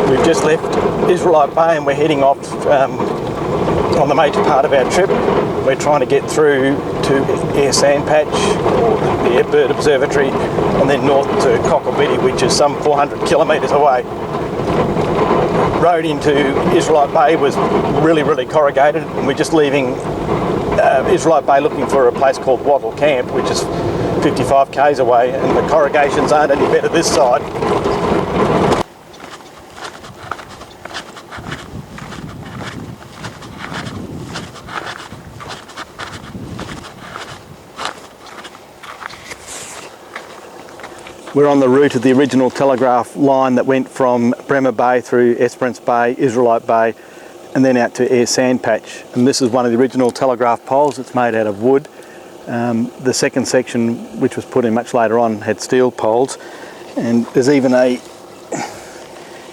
We've just left Israelite Bay and we're heading off on the major part of our trip. We're trying to get through to Air Sandpatch, or the Airbird Observatory, and then north to Cockabiddy, which is some 400 kilometres away. Road into Israelite Bay was really corrugated, and we're just leaving Israelite Bay looking for a place called Wattle Camp, which is 55 k's away, and the corrugations aren't any better this side. We're on the route of the original telegraph line that went from Bremer Bay through Esperance Bay, Israelite Bay, and then out to Air Sandpatch. And this is one of the original telegraph poles. It's made out of wood. The second section, which was put in much later on, had steel poles. And there's even a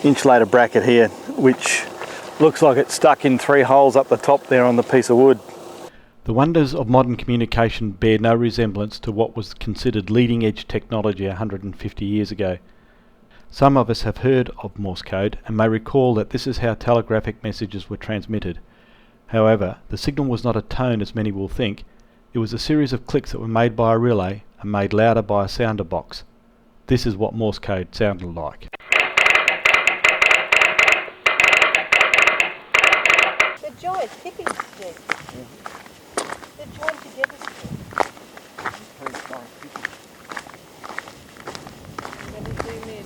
insulator bracket here, which looks like it's stuck in 3 holes up the top there on the piece of wood. The wonders of modern communication bear no resemblance to what was considered leading-edge technology 150 years ago. Some of us have heard of Morse code and may recall that this is how telegraphic messages were transmitted. However, the signal was not a tone as many will think. It was a series of clicks that were made by a relay and made louder by a sounder box. This is what Morse code sounded like. The joint tipping stick. The joint together stick. Let me zoom in.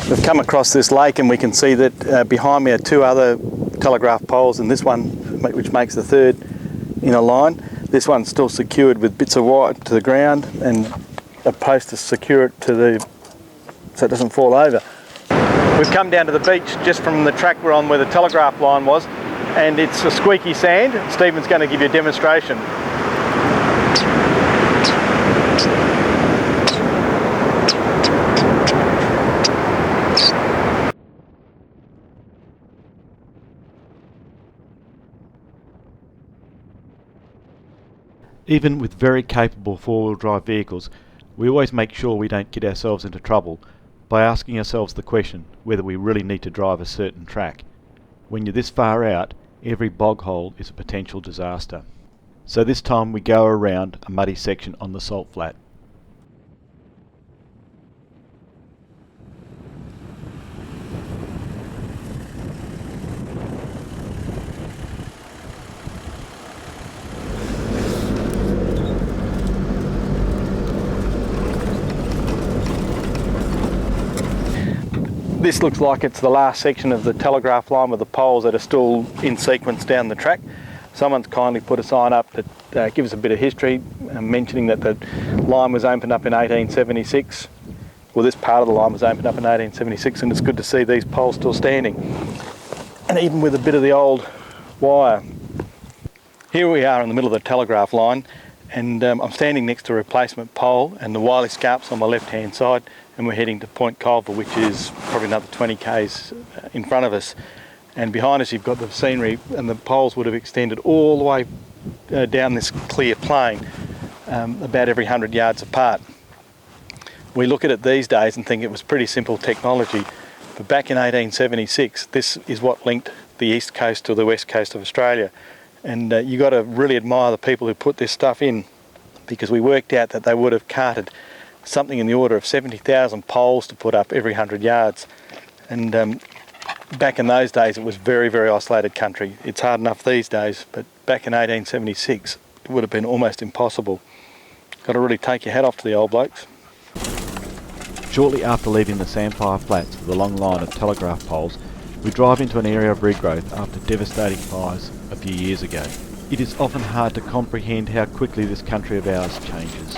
We've come across this lake and we can see that behind me are 2 other telegraph poles, and this one, which makes the 3rd in a line. This one's still secured with bits of wire to the ground and a post to secure it so it doesn't fall over. We've come down to the beach just from the track we're on where the telegraph line was, and it's a squeaky sand. Stephen's going to give you a demonstration. Even with very capable 4-wheel drive vehicles, we always make sure we don't get ourselves into trouble by asking ourselves the question whether we really need to drive a certain track. When you're this far out, every bog hole is a potential disaster. So this time we go around a muddy section on the salt flat. This looks like it's the last section of the telegraph line with the poles that are still in sequence down the track. Someone's kindly put a sign up that gives a bit of history, mentioning that the line was opened up in 1876. Well, this part of the line was opened up in 1876, and it's good to see these poles still standing. And even with a bit of the old wire. Here we are in the middle of the telegraph line, and I'm standing next to a replacement pole, and the wireless scarp's on my left-hand side, and we're heading to Point Culver, which is probably another 20 k's in front of us. And behind us you've got the scenery, and the poles would have extended all the way down this clear plain, about every 100 yards apart. We look at it these days and think it was pretty simple technology, but back in 1876 this is what linked the east coast to the west coast of Australia. And you've got to really admire the people who put this stuff in, because we worked out that they would have carted something in the order of 70,000 poles to put up every 100 yards. And back in those days it was very isolated country. It's hard enough these days, but back in 1876 it would have been almost impossible. Got to really take your hat off to the old blokes. Shortly after leaving the Samphire Flats with a long line of telegraph poles, we drive into an area of regrowth after devastating fires a few years ago. It is often hard to comprehend how quickly this country of ours changes.